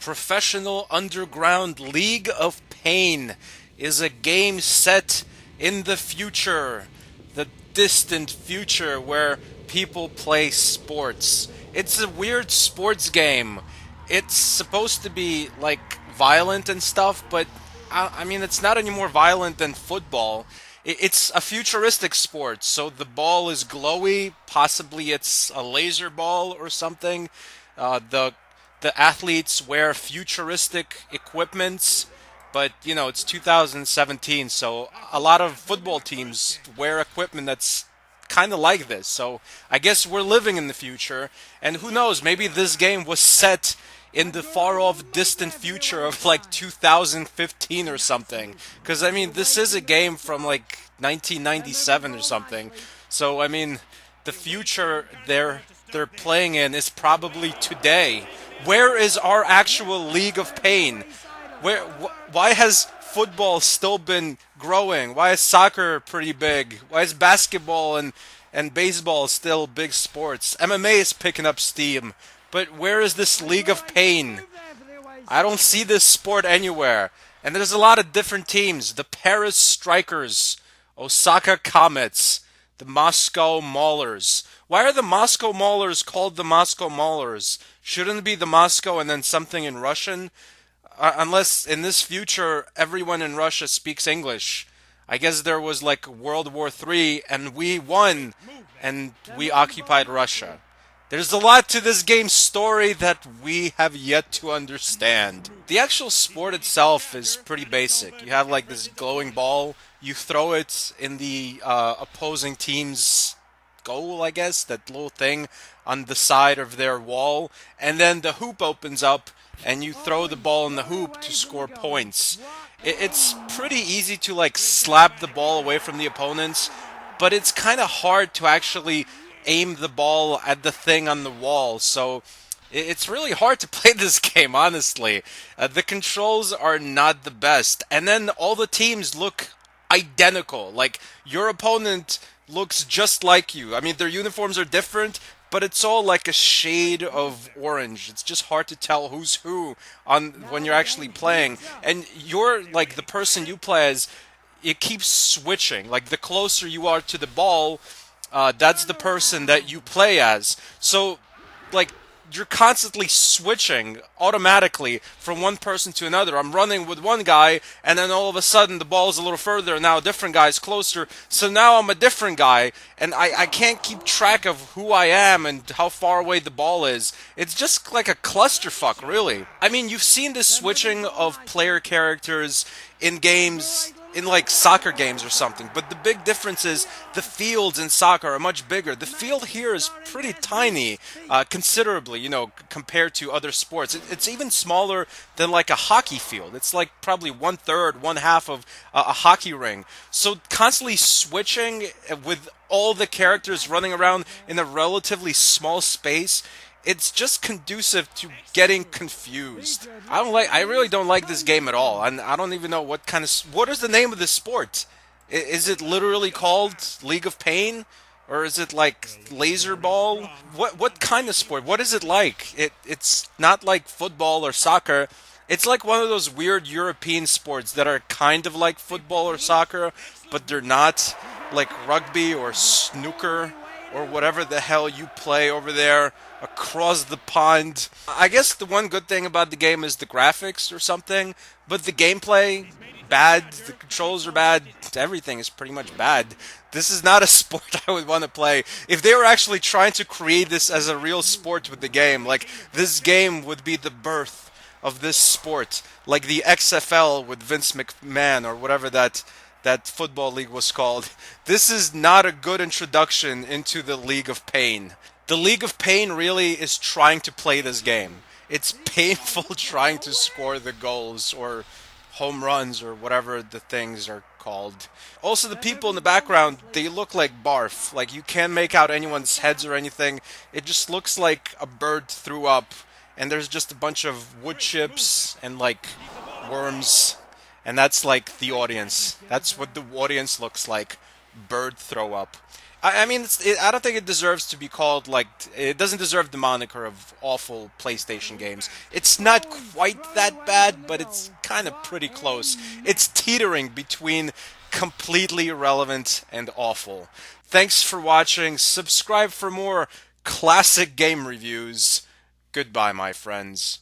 Professional Underground League of Pain is a game set in the future, the distant future where people play sports. It's a weird sports game. It's supposed to be like violent and stuff, but I mean, it's not any more violent than football. It's a futuristic sport, so the ball is glowy. Possibly it's a laser ball or something. The athletes wear futuristic equipments, but it's 2017, so a lot of football teams wear equipment that's kind of like this. So I guess we're living in the future, and who knows, maybe this game was set in the far off distant future of like 2015 or something. Because I mean, this is a game from like 1997 or something. So I mean, the future they're playing in is probably today. Where is our actual League of Pain? Why has football still been growing? Why is soccer pretty big? Why is basketball and baseball still big sports? MMA is picking up steam. But where is this League of Pain? I don't see this sport anywhere. And there's a lot of different teams. The Paris Strikers, Osaka Comets, the Moscow Maulers. Why are the Moscow Maulers called the Moscow Maulers? Shouldn't it be the Moscow and then something in Russian? Unless in this future everyone in Russia speaks English. I guess there was like World War III and we won and we occupied Russia. There's a lot to this game's story that we have yet to understand. The actual sport itself is pretty basic. You have like this glowing ball, you throw it in the opposing team's goal, I guess, that little thing on the side of their wall, and then the hoop opens up and you throw the ball in the hoop to score points. It's pretty easy to like slap the ball away from the opponents, but it's kind of hard to actually aim the ball at the thing on the wall, so it's really hard to play this game, honestly. The controls are not the best, and then all the teams look identical. Like, your opponent looks just like you. I mean, their uniforms are different, but it's all like a shade of orange. It's just hard to tell who's who on when you're actually playing. And you're like the person you play as, it keeps switching. Like, the closer you are to the ball, that's the person that you play as. So, like, you're constantly switching automatically from one person to another. I'm running with one guy, and then all of a sudden the ball's a little further, and now a different guy's closer. So now I'm a different guy, and I can't keep track of who I am and how far away the ball is. It's just like a clusterfuck, really. I mean, you've seen this switching of player characters in games, in like soccer games or something, but the big difference is the fields in soccer are much bigger. The field here is pretty tiny, considerably, compared to other sports. It's even smaller than like a hockey field. It's like probably 1/3, 1/2 of a hockey ring. So constantly switching with all the characters running around in a relatively small space, it's just conducive to getting confused. I really don't like this game at all, and I don't even know what is the name of this sport? Is it literally called League of Pain? Or is it like laser ball? What kind of sport? What is it like? It's not like football or soccer. It's like one of those weird European sports that are kind of like football or soccer, but they're not, like rugby or snooker or whatever the hell you play over there across the pond. I guess the one good thing about the game is the graphics or something, but the gameplay, bad, the controls are bad, everything is pretty much bad. This is not a sport I would want to play. If they were actually trying to create this as a real sport with the game, like, this game would be the birth of this sport, like the XFL with Vince McMahon or whatever that football league was called. This is not a good introduction into the League of Pain. The League of Pain really is trying to play this game. It's painful trying to score the goals or home runs or whatever the things are called. Also, the people in the background, they look like barf. Like, you can't make out anyone's heads or anything. It just looks like a bird threw up, and there's just a bunch of wood chips and like worms. And that's like the audience. That's what the audience looks like. bird throw up. I mean, I don't think it deserves to be called like. It doesn't deserve the moniker of awful PlayStation games. It's not quite that bad, but it's kind of pretty close. It's teetering between completely irrelevant and awful. Thanks for watching. Subscribe for more classic game reviews. Goodbye, my friends.